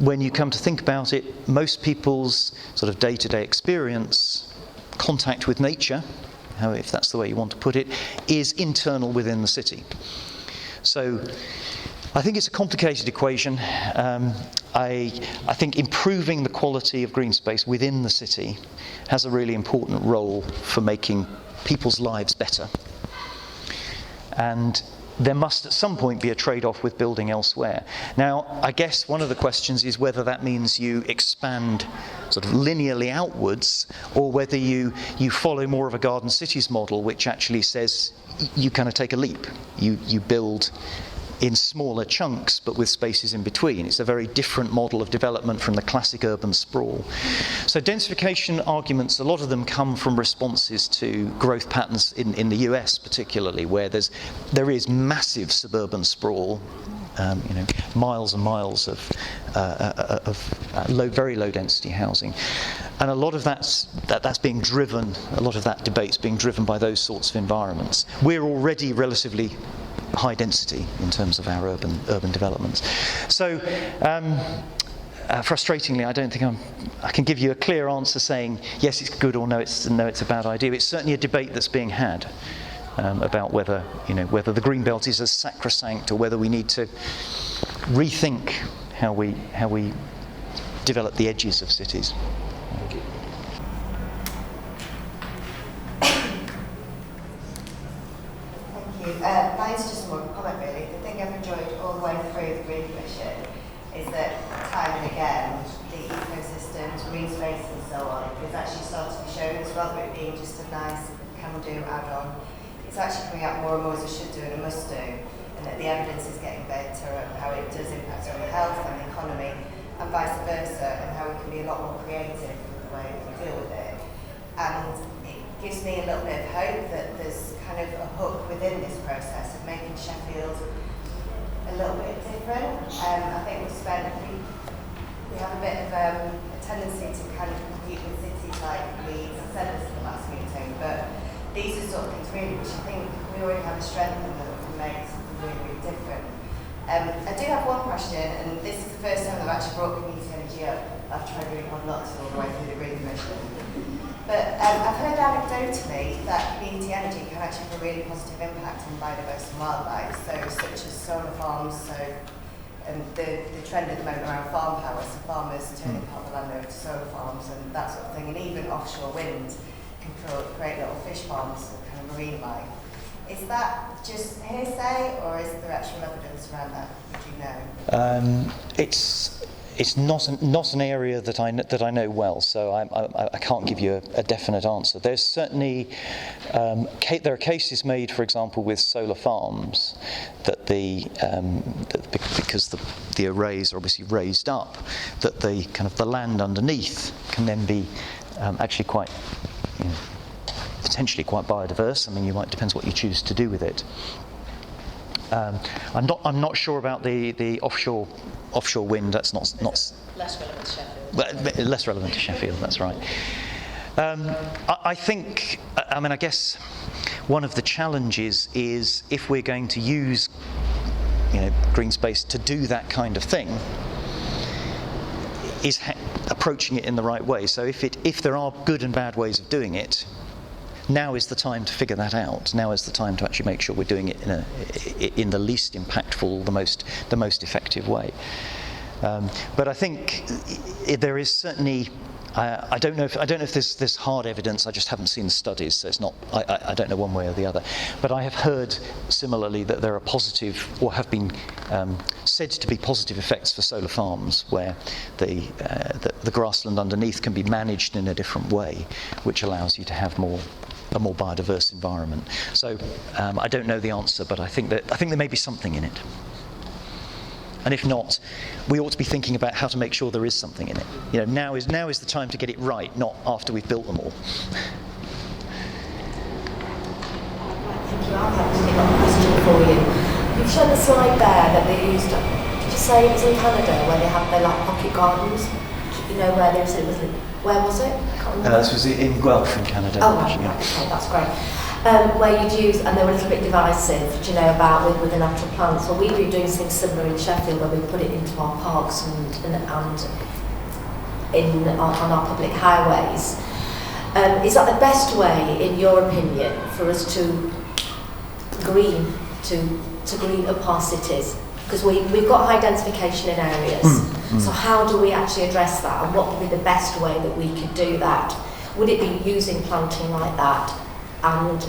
when you come to think about it, most people's sort of day-to-day experience, contact with nature, if that's the way you want to put it, is internal within the city. So I think it's a complicated equation. I think improving the quality of green space within the city has a really important role for making people's lives better. And there must at some point be a trade-off with building elsewhere. Now, I guess one of the questions is whether that means you expand sort of linearly outwards, or whether you follow more of a garden cities model, which actually says you kind of take a leap. You build in smaller chunks, but with spaces in between. It's a very different model of development from the classic urban sprawl. So densification arguments, a lot of them come from responses to growth patterns in the US particularly, where there is massive suburban sprawl, miles and miles of very low density housing. And a lot of that's being driven, a lot of that debate's being driven by those sorts of environments. We're already relatively high density in terms of our urban developments. So frustratingly, I don't think I can give you a clear answer saying yes, it's good, or no, it's a bad idea. It's certainly a debate that's being had about whether the green belt is as sacrosanct, or whether we need to rethink how we develop the edges of cities. Thank you. Mine's just more of a comment, really. The thing I've enjoyed all the way through the Green Commission is that time and again, the ecosystems, green space and so on, is actually starting to be shown as, rather than it being just a nice can-do add-on, it's actually coming out more and more as it should do and it must do, and that the evidence is getting better and how it does impact on the health and the economy, and vice versa, and how we can be a lot more creative with the way we deal with it. And it gives me a little bit of hope that there's kind of a hook within this process of making Sheffield a little bit different. I think we have a bit of a tendency to kind of compete with cities like Leeds. I said this in the last meeting, but these are sort of things really which I think we already have a strength in that we can make something really, really different. I do have one question, and this is the first time I've actually brought community energy up. I've tried really hard not to all the way through the Green Commission. But I've heard anecdotally that community energy can actually have a really positive impact on biodiversity and wildlife, such as solar farms, the trend at the moment around farm power, so farmers turning part of the land over to solar farms and that sort of thing, and even offshore wind can create little fish farms, kind of marine life. Is that just hearsay, or is there actual evidence around that? Would you know? It's not an area that I know well, so I can't give you a definite answer. There's certainly there are cases made, for example, with solar farms that because the arrays are obviously raised up, that the kind of the land underneath can then be actually quite, potentially quite biodiverse. I mean, depends what you choose to do with it. I'm not sure about the offshore wind. That's not less relevant to Sheffield. Less relevant to Sheffield. That's right. I think. I guess one of the challenges is if we're going to use, green space to do that kind of thing, is approaching it in the right way. So if there are good and bad ways of doing it, now is the time to figure that out. Now is the time to actually make sure we're doing it in the least impactful, the most effective way. But I think there is certainly. I don't know if there's hard evidence. I just haven't seen the studies, so it's not. I don't know one way or the other. But I have heard similarly that there are positive, or have been said to be positive effects for solar farms, where the grassland underneath can be managed in a different way, which allows you to have a more biodiverse environment. So I don't know the answer, but I think there may be something in it. And if not, we ought to be thinking about how to make sure there is something in it. Now is the time to get it right, not after we've built them all. Thank you. I've actually got a question for you. You've shown the slide there that they used. Did you say it was in Canada where they have their pocket gardens? Where they said it was. Where was it? I can't remember. This was in Guelph in Canada. Oh, right. Okay, that's great. Where you'd use, and they were a little bit divisive, about with the natural plants. Well, we've been doing things similar in Sheffield where we put it into our parks and on our public highways. Is that the best way, in your opinion, for us to green up our cities? Because we've got high densification in areas. So how do we actually address that, and what would be the best way that we could do that? Would it be using planting like that? And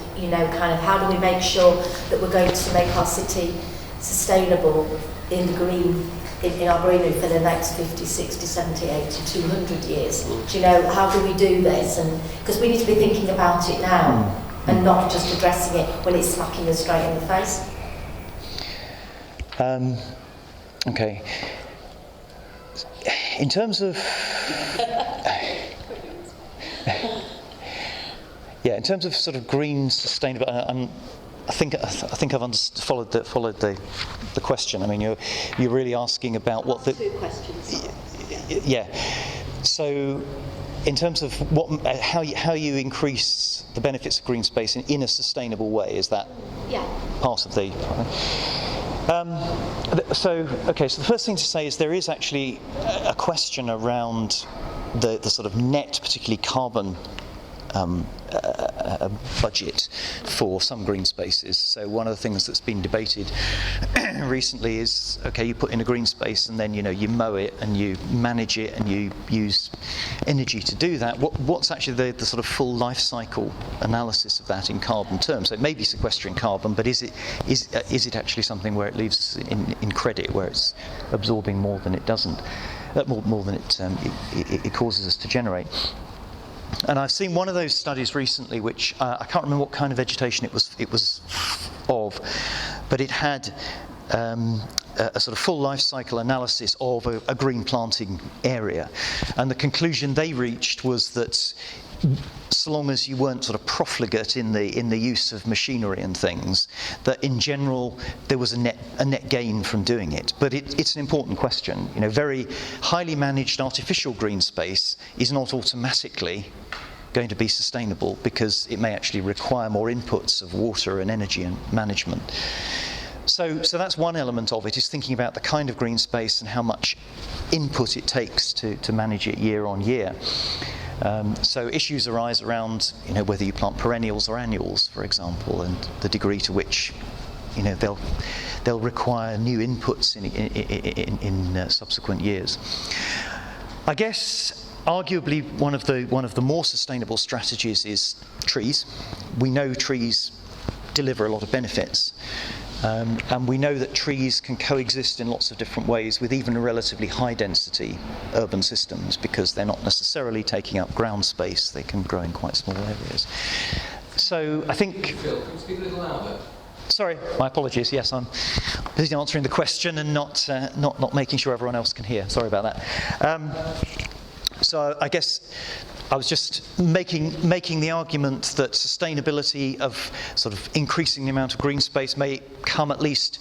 how do we make sure that we're going to make our city sustainable in the green, in our greenery for the next 50, 60, 70, 80, 200 years? How do we do this? And because we need to be thinking about it now and not just addressing it when it's smacking us straight in the face. Okay. In terms of in terms of sort of green sustainable, I think I've followed the question. I mean, you're really asking about what the 2 questions. Yeah. So, in terms of how you increase the benefits of green space in a sustainable way, is that part of the? So the first thing to say is there is actually a question around the sort of net, particularly carbon budget for some green spaces. So one of the things that's been debated recently is, you put in a green space and then you mow it and you manage it and you use energy to do that. What's actually the sort of full life cycle analysis of that in carbon terms? So it may be sequestering carbon, but is it actually something where it leaves in credit, where it's absorbing more than it doesn't, more than it causes us to generate? And I've seen one of those studies recently, which I can't remember what kind of vegetation it was of, but it had a sort of full life cycle analysis of a green planting area, and the conclusion they reached was that so long as you weren't sort of profligate in the use of machinery and things, that in general there was a net gain from doing it. But it's an important question. Very highly managed artificial green space is not automatically going to be sustainable, because it may actually require more inputs of water and energy and management. So that's one element of it, is thinking about the kind of green space and how much input it takes to manage it year on year. So issues arise around, whether you plant perennials or annuals, for example, and the degree to which, they'll require new inputs in subsequent years. I guess arguably one of the more sustainable strategies is trees. We know trees deliver a lot of benefits. And we know that trees can coexist in lots of different ways with even relatively high density urban systems, because they're not necessarily taking up ground space, they can grow in quite small areas. So I think... Phil, can you speak a little louder? Sorry, my apologies. Yes, I'm busy answering the question and not making sure everyone else can hear. Sorry about that. So I guess I was just making the argument that sustainability of sort of increasing the amount of green space may come at least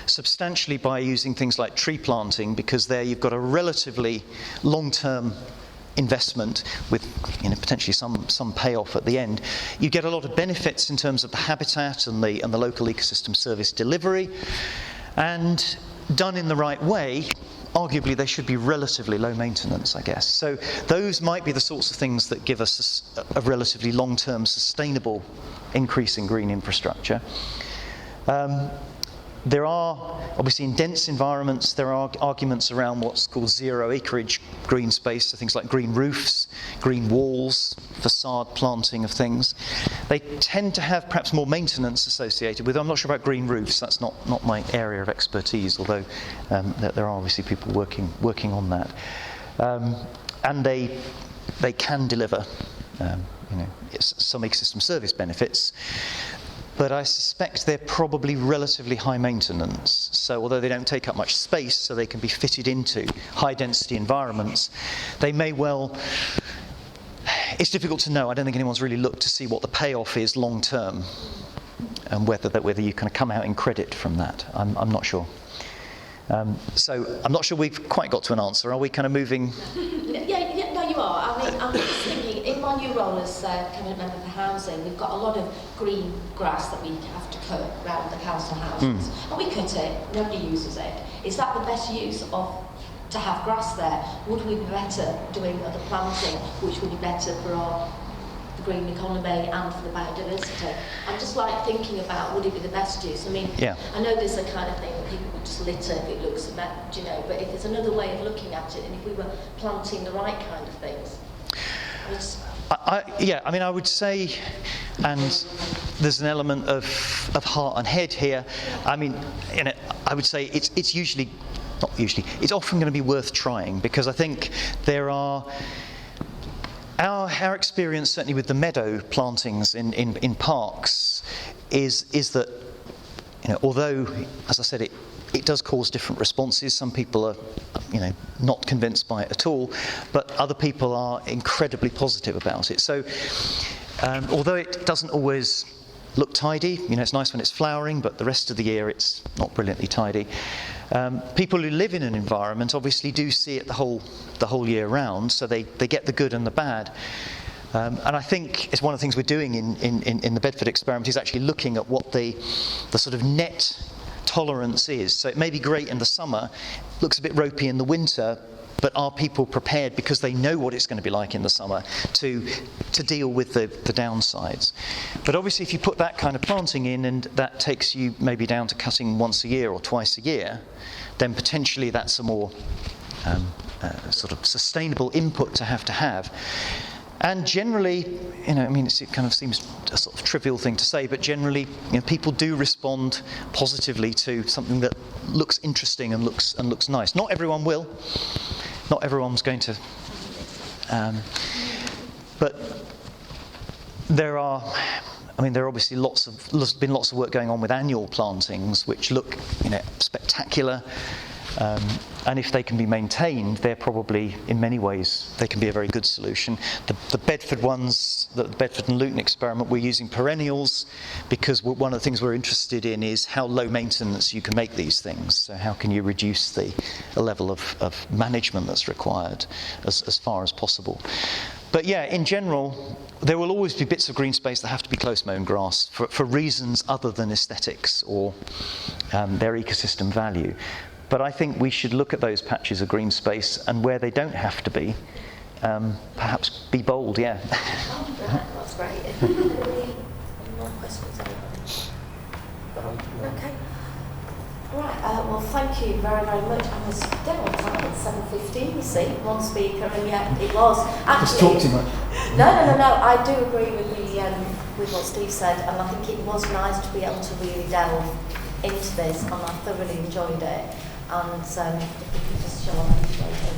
substantially by using things like tree planting, because there you've got a relatively long-term investment with potentially some payoff at the end. You get a lot of benefits in terms of the habitat and the local ecosystem service delivery, and done in the right way, arguably they should be relatively low maintenance, I guess. So those might be the sorts of things that give us a relatively long-term sustainable increase in green infrastructure. There are, obviously in dense environments, there are arguments around what's called zero acreage green space, so things like green roofs, green walls, facade planting of things. They tend to have perhaps more maintenance associated with them. I'm not sure about green roofs, that's not my area of expertise, although there are obviously people working on that. And they can deliver some ecosystem service benefits. But I suspect they're probably relatively high maintenance. So although they don't take up much space, so they can be fitted into high density environments, they may well, it's difficult to know. I don't think anyone's really looked to see what the payoff is long term, and whether you kind of come out in credit from that. I'm not sure. So I'm not sure we've quite got to an answer. Are we kind of moving? Yeah, no, you are. I mean, I'm just thinking, in my new role as cabinet member for housing, we've got a lot of green grass that we have to cut around the council houses. And we cut it, nobody uses it. Is that the best use to have grass there? Would we be better doing other planting, which would be better for the green economy and for the biodiversity? I'm just thinking about, would it be the best use? I mean, I know there's a kind of thing that people would just litter if it looks bad, but if there's another way of looking at it, and if we were planting the right kind of things. I would say, and there's an element of heart and head here. I mean, I would say it's often going to be worth trying, because I think there are. Our experience, certainly with the meadow plantings in parks, is that, although, as I said, it does cause different responses. Some people are, not convinced by it at all, but other people are incredibly positive about it. So, although it doesn't always look tidy, it's nice when it's flowering, but the rest of the year it's not brilliantly tidy. People who live in an environment obviously do see it the whole year round, so they get the good and the bad. And I think it's one of the things we're doing in the Bedford experiment is actually looking at what the sort of net tolerance is. So it may be great in the summer, looks a bit ropey in the winter, but are people prepared, because they know what it's going to be like in the summer, to deal with the downsides? But obviously if you put that kind of planting in, and that takes you maybe down to cutting once a year or twice a year, then potentially that's a more sort of sustainable input to have. And generally, it kind of seems a sort of trivial thing to say, but generally, people do respond positively to something that looks interesting and looks nice. Not everyone will. Not everyone's going to. But there are obviously been lots of work going on with annual plantings, which look, spectacular. And if they can be maintained, they're probably, in many ways, they can be a very good solution. The Bedford ones, the Bedford and Luton experiment, we're using perennials, because one of the things we're interested in is how low maintenance you can make these things. So how can you reduce the level of management that's required as far as possible. But yeah, in general, there will always be bits of green space that have to be close-mown grass for reasons other than aesthetics or their ecosystem value. But I think we should look at those patches of green space, and where they don't have to be, perhaps be bold, yeah. That's great. Any more questions? Okay. Right, well, thank you very, very much. I was dead on time at 7:15, you see, one speaker, and yet it was actually... Just talk too much. No, I do agree with with what Steve said, and I think it was nice to be able to really delve into this, and I thoroughly enjoyed it. And if we could just show our appreciation